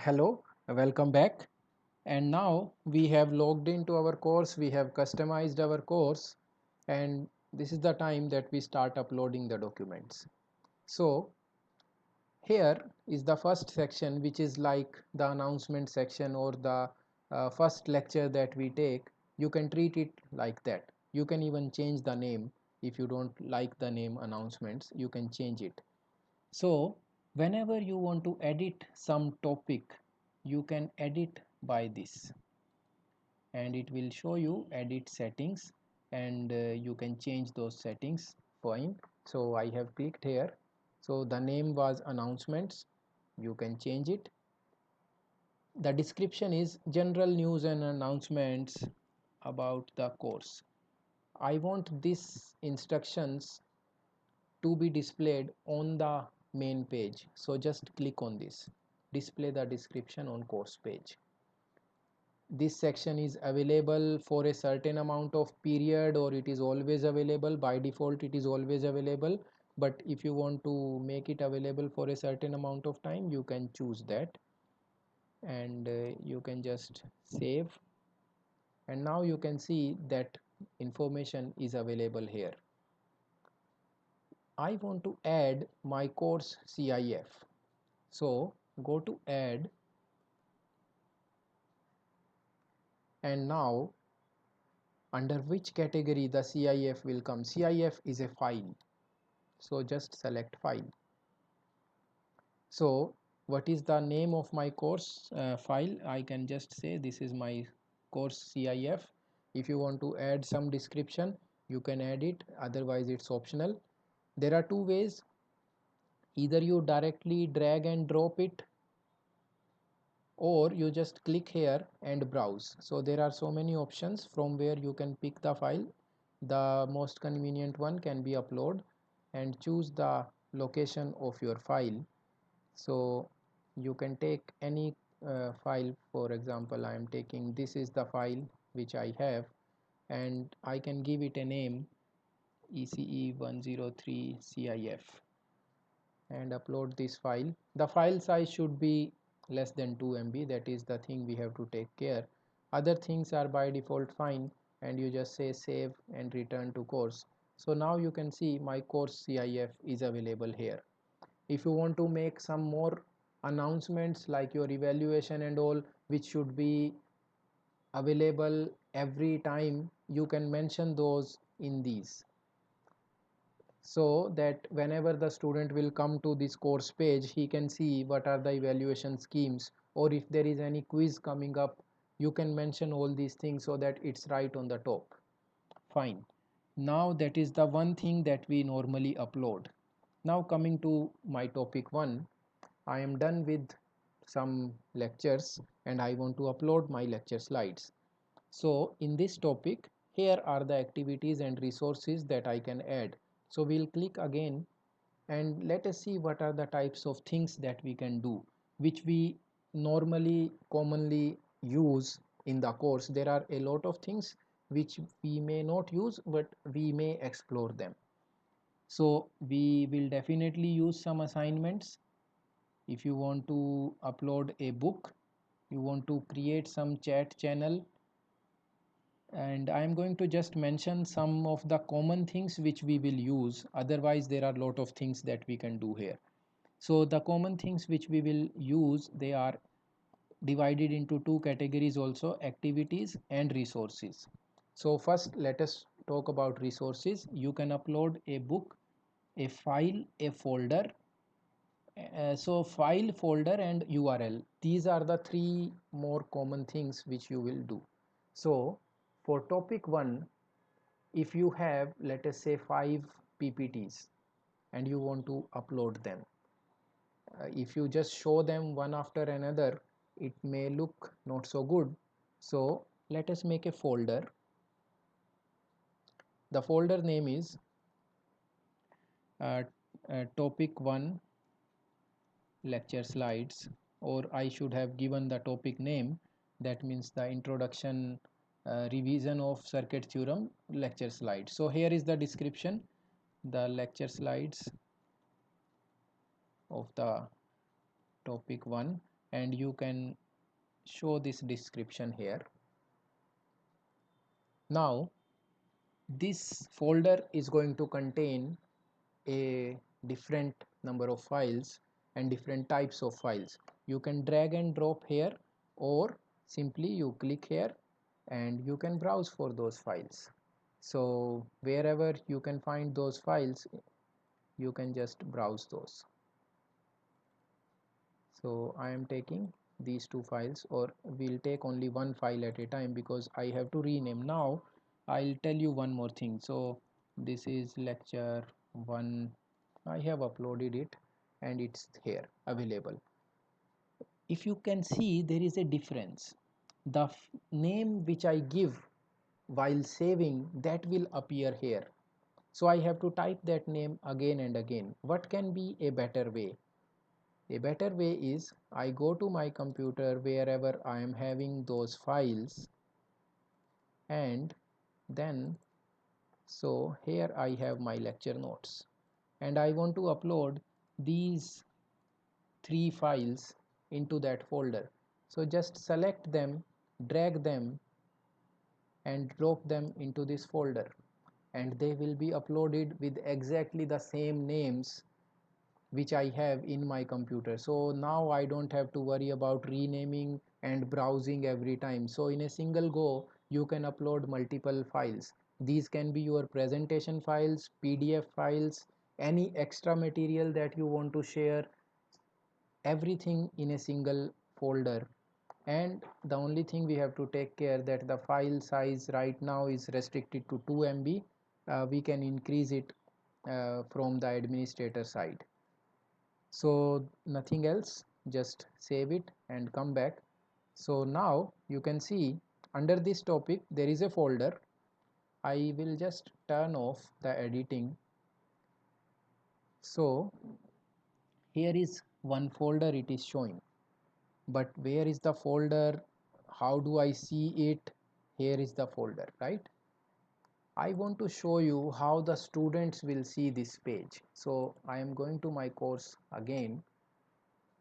Hello, welcome back. And now we have logged into our course, we have customized our course, and this is the time that we start uploading the documents. So here is the first section, which is like the announcement section or the first lecture that we take. You can treat it like that. You can even change the name. If you don't like the name announcements, you can change it. So whenever you want to edit some topic, you can edit by this, and it will show you edit settings, and you can change those settings. Fine. So I have clicked here. So the name was announcements. You can change it. The description is general news and announcements about the course. I want these instructions to be displayed on the main page, so just click on this, display the description on course page. This section is available for a certain amount of period, or it is always available. By default it is always available, but if you want to make it available for a certain amount of time, you can choose that, and you can just save, and now you can see that information is available here. I want to add my course CIF. So go to add, and now under which category the CIF will come. CIF is a file, so just select file. So what is the name of my course file? I can just say this is my course CIF. If you want to add some description, you can add it, otherwise it's optional. There are two ways: either you directly drag and drop it, or you just click here and browse. So there are so many options from where you can pick the file. The most convenient one can be upload, and choose the location of your file. So you can take any file. For example, I am taking, this is the file which I have, and I can give it a name, ECE103 CIF, and upload this file. The file size should be less than 2 MB. That is the thing we have to take care. Other things are by default fine, and you just say save and return to course. So now you can see my course CIF is available here. If you want to make some more announcements like your evaluation and all, which should be available every time, you can mention those in these, so that whenever the student will come to this course page, he can see what are the evaluation schemes, or if there is any quiz coming up, you can mention all these things so that it's right on the top. Fine. Now that is the one thing that we normally upload. Now coming to my topic 1, I am done with some lectures and I want to upload my lecture slides. So in this topic, here are the activities and resources that I can add. So we'll click again, and let us see what are the types of things that we can do, which we normally commonly use in the course. There are a lot of things which we may not use, but we may explore them. So we will definitely use some assignments. If you want to upload a book, you want to create some chat channel, and I am going to just mention some of the common things which we will use. Otherwise there are a lot of things that we can do here. So the common things which we will use, they are divided into two categories also: activities and resources. So first let us talk about resources. You can upload a book, a file, a folder. So file, folder and URL, these are the three more common things which you will do. So for topic 1, if you have, let us say, 5 PPTs and you want to upload them, if you just show them one after another, it may look not so good. So let us make a folder. The folder name is uh, topic 1 lecture slides, or I should have given the topic name, that means the introduction, revision of circuit theorem lecture slides. So here is the description, the lecture slides of the topic 1. and you can show this description here. Now this folder is going to contain a different number of files and different types of files. You can drag and drop here, or simply you click here and you can browse for those files. So wherever you can find those files, you can just browse those. So I am taking these two files, or we'll take only one file at a time because I have to rename. Now I'll tell you one more thing. So this is lecture 1. I have uploaded it and it's here available. If you can see, there is a difference. The name which I give while saving, that will appear here. So I have to type that name again and again. What can be a better way? A better way is I go to my computer wherever I am having those files, and then so here I have my lecture notes and I want to upload these 3 files into that folder. So just select them, drag them and drop them into this folder, and they will be uploaded with exactly the same names which I have in my computer. So now I don't have to worry about renaming and browsing every time. So in a single go you can upload multiple files. These can be your presentation files, PDF files, any extra material that you want to share, everything in a single folder. And the only thing we have to take care that the file size right now is restricted to 2 MB. We can increase it from the administrator side. So nothing else, just save it and come back. So now you can see under this topic there is a folder. I will just turn off the editing. So here is one folder it is showing, but where is the folder? How do I see it? Here is the folder, right? I want to show you how the students will see this page. So I am going to my course again,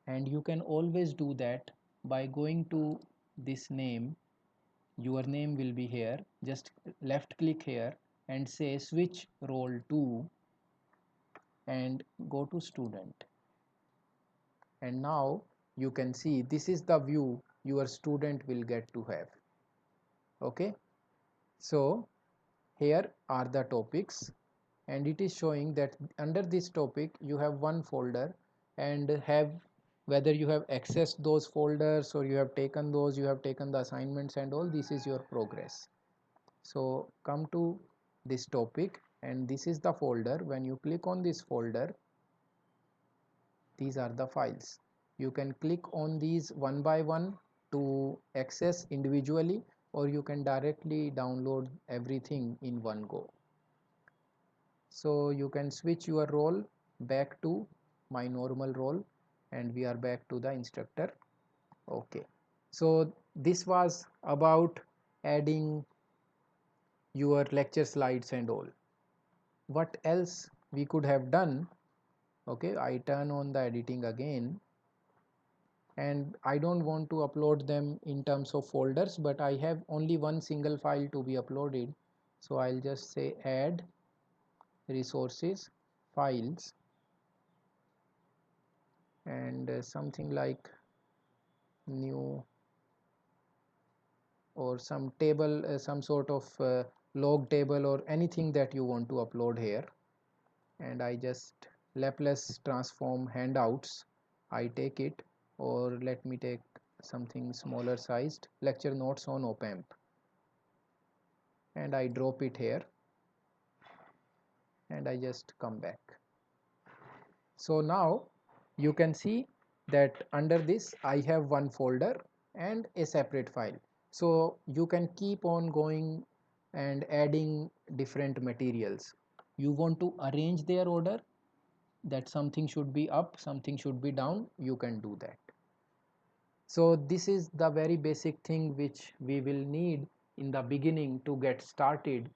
and you can always do that by going to this name. Your name will be here. Just left click here and say switch role to, and go to student, and now you can see this is the view your student will get to have. Okay, so here are the topics, and it is showing that under this topic you have one folder, and have whether you have accessed those folders or you have taken those, you have taken the assignments and all, this is your progress. So come to this topic and this is the folder. When you click on this folder, these are the files. You can click on these one by one to access individually, or you can directly download everything in one go. So you can switch your role back to my normal role, and we are back to the instructor. Okay, so this was about adding your lecture slides and all. What else we could have done? Okay, I turn on the editing again, and I don't want to upload them in terms of folders, but I have only one single file to be uploaded. So I'll just say add resources files, and something like new, or some table, some sort of log table or anything that you want to upload here. And I just Laplace transform handouts, I take it, or let me take something smaller sized, lecture notes on OpAmp, and I drop it here and I just come back. So now you can see that under this I have one folder and a separate file. So you can keep on going and adding different materials. You want to arrange their order, that something should be up, something should be down, you can do that. So this is the very basic thing which we will need in the beginning to get started,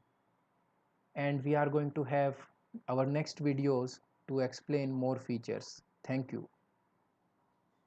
and we are going to have our next videos to explain more features. Thank you.